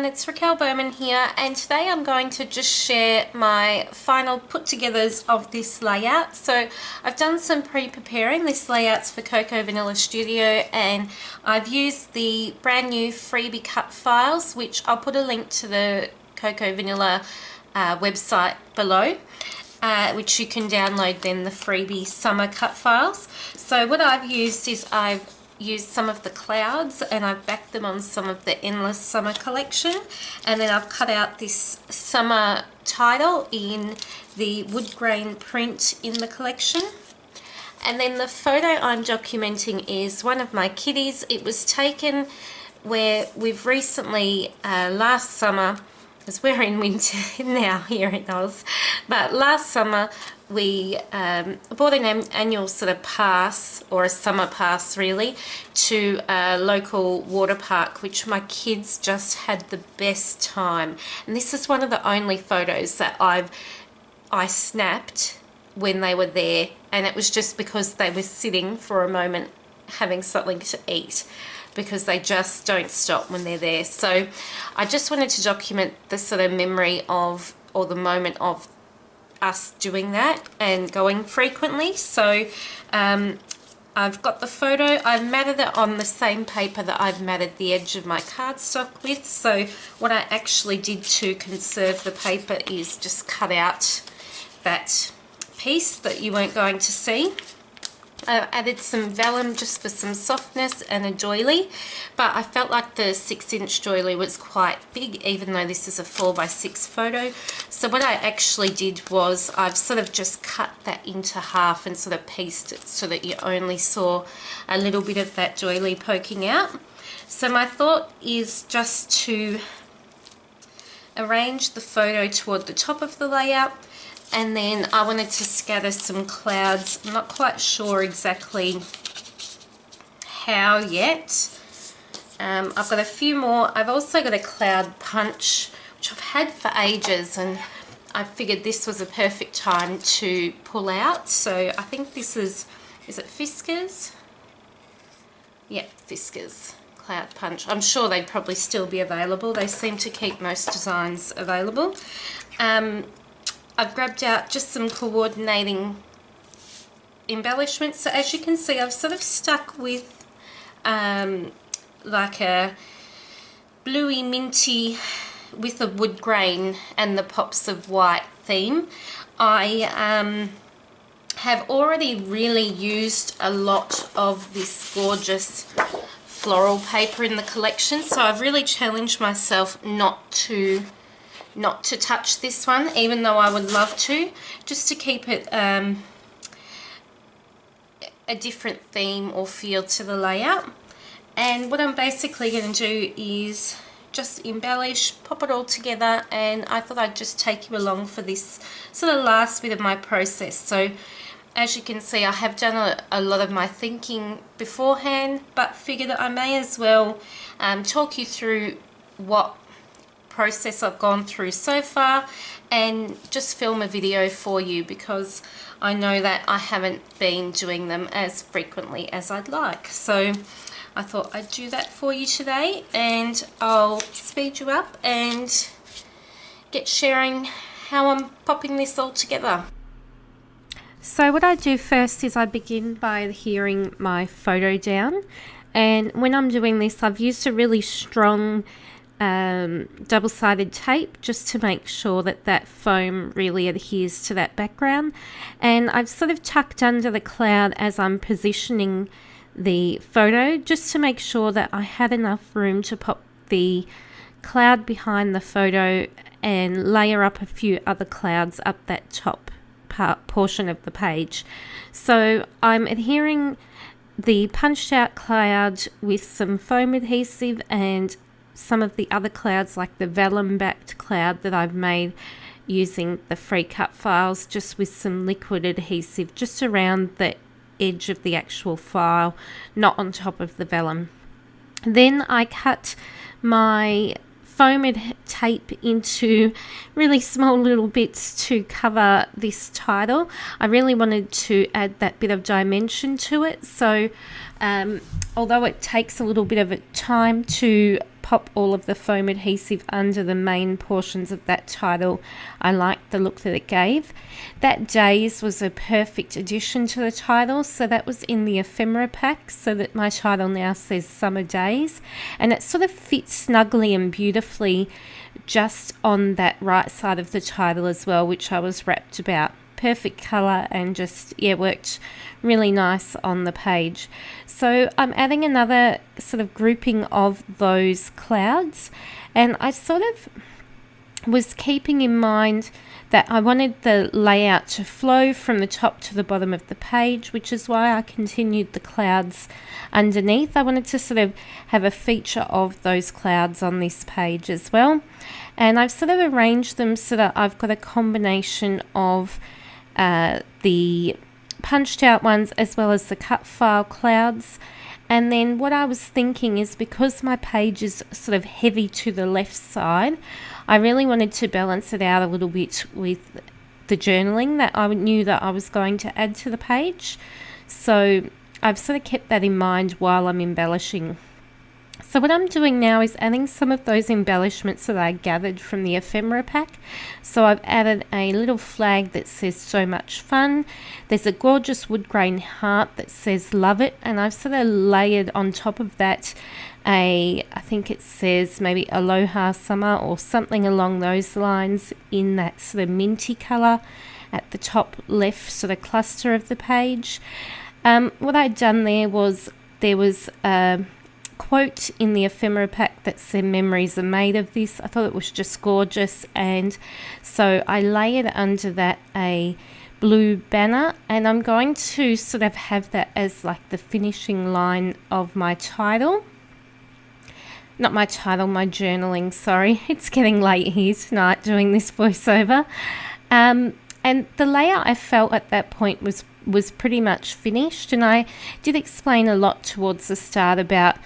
everyone, it's Raquel Bowman here, and today I'm going to just share my final put-togethers of this layout. So I've done some pre-preparing. This layout's for Cocoa Vanilla Studio, and I've used the brand new freebie cut files, which I'll put a link to the Cocoa Vanilla website below, which you can download then the freebie summer cut files. So what I've used is I've used some of the clouds and I've backed them on some of the Endless Summer collection, and then I've cut out this summer title in the wood grain print in the collection. And then the photo I'm documenting is one of my kitties. It was taken where we've recently, last summer, because we're in winter now here in Oz, but last summer we bought an annual sort of pass, or a summer pass really, to a local water park, which my kids just had the best time. And this is one of the only photos that I snapped when they were there, and it was just because they were sitting for a moment having something to eat, because they just don't stop when they're there. So I just wanted to document the sort of memory of, or the moment of us doing that and going frequently. So I've got the photo. I've matted it on the same paper that I've matted the edge of my cardstock with. So what I actually did to conserve the paper is just cut out that piece that you weren't going to see. I added some vellum just for some softness and a doily, but I felt like the 6-inch doily was quite big, even though this is a 4x6 photo. So what I actually did was I've sort of just cut that into half and sort of pieced it so that you only saw a little bit of that doily poking out. So my thought is just to arrange the photo toward the top of the layout, and then I wanted to scatter some clouds. I'm not quite sure exactly how yet. I've got a few more. I've also got a cloud punch, which I've had for ages, and I figured this was a perfect time to pull out. So I think this is it Fiskars? Yeah, Fiskars cloud punch. I'm sure they'd probably still be available. They seem to keep most designs available. I've grabbed out just some coordinating embellishments. So as you can see, I've sort of stuck with like a bluey minty with a wood grain and the pops of white theme. I have already really used a lot of this gorgeous floral paper in the collection, so I've really challenged myself not to touch this one, even though I would love to, just to keep it a different theme or feel to the layout. And what I'm basically going to do is just embellish, pop it all together, and I thought I'd just take you along for this sort of last bit of my process. So as you can see, I have done a lot of my thinking beforehand, but figured that I may as well talk you through what process I've gone through so far, and just film a video for you, because I know that I haven't been doing them as frequently as I'd like. So I thought I'd do that for you today, and I'll speed you up and get sharing how I'm popping this all together. So what I do first is I begin by adhering my photo down, and when I'm doing this I've used a really strong double-sided tape just to make sure that that foam really adheres to that background. And I've sort of tucked under the cloud as I'm positioning the photo, just to make sure that I had enough room to pop the cloud behind the photo and layer up a few other clouds up that top portion of the page. So I'm adhering the punched out cloud with some foam adhesive and some of the other clouds, like the vellum backed cloud that I've made using the free cut files, just with some liquid adhesive just around the edge of the actual file, not on top of the vellum. Then I cut my foam tape into really small little bits to cover this title. I really wanted to add that bit of dimension to it, so although it takes a little bit of time to pop pop all of the foam adhesive under the main portions of that title. I liked the look that it gave. That Days was a perfect addition to the title, so that was in the ephemera pack, so that my title now says Summer Days, and it sort of fits snugly and beautifully just on that right side of the title as well, which I was rapt about. Perfect colour and just, yeah, worked really nice on the page. So I'm adding another sort of grouping of those clouds, and I sort of was keeping in mind that I wanted the layout to flow from the top to the bottom of the page, which is why I continued the clouds underneath. I wanted to sort of have a feature of those clouds on this page as well, and I've sort of arranged them so that I've got a combination of the punched out ones as well as the cut file clouds. And then what I was thinking is, because my page is sort of heavy to the left side, I really wanted to balance it out a little bit with the journaling that I knew that I was going to add to the page. So I've sort of kept that in mind while I'm embellishing. So what I'm doing now is adding some of those embellishments that I gathered from the ephemera pack. So I've added a little flag that says So Much Fun. There's a gorgeous wood grain heart that says Love It, and I've sort of layered on top of that I think it says maybe Aloha Summer or something along those lines in that sort of minty colour at the top left sort of cluster of the page. What I'd done there was a quote in the ephemera pack that said memories are made of this. I thought it was just gorgeous, and so I layered under that a blue banner, and I'm going to sort of have that as like the finishing line of my title. Not my title, my journaling, sorry. It's getting late here tonight doing this voiceover. And the layout I felt at that point was pretty much finished, and I did explain a lot towards the start about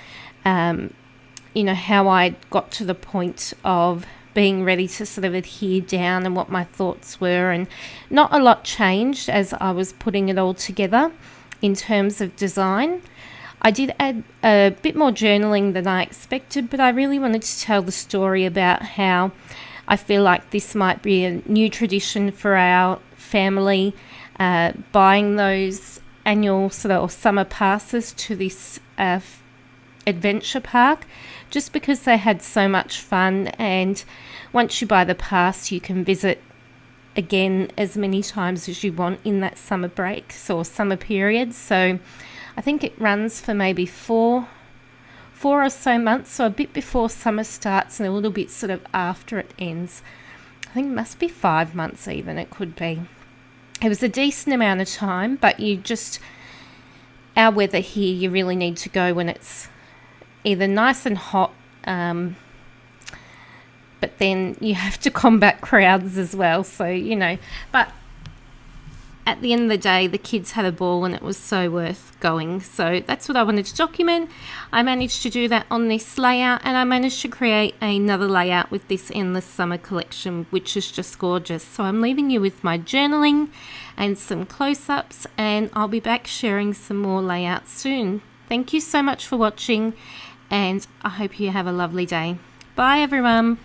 how I got to the point of being ready to sort of adhere down and what my thoughts were, and not a lot changed as I was putting it all together in terms of design. I did add a bit more journaling than I expected, but I really wanted to tell the story about how I feel like this might be a new tradition for our family, buying those annual sort of summer passes to this adventure park, just because they had so much fun, and once you buy the pass you can visit again as many times as you want in that summer breaks or summer period. So I think it runs for maybe four or so months, so a bit before summer starts and a little bit sort of after it ends. I think it must be 5 months even, it could be. It was a decent amount of time, but our weather here, you really need to go when it's either nice and hot, but then you have to combat crowds as well, so but at the end of the day the kids had a ball and it was so worth going. So that's what I wanted to document. I managed to do that on this layout, and I managed to create another layout with this Endless Summer collection, which is just gorgeous. So I'm leaving you with my journaling and some close-ups, and I'll be back sharing some more layouts soon. Thank you so much for watching, and I hope you have a lovely day. Bye everyone.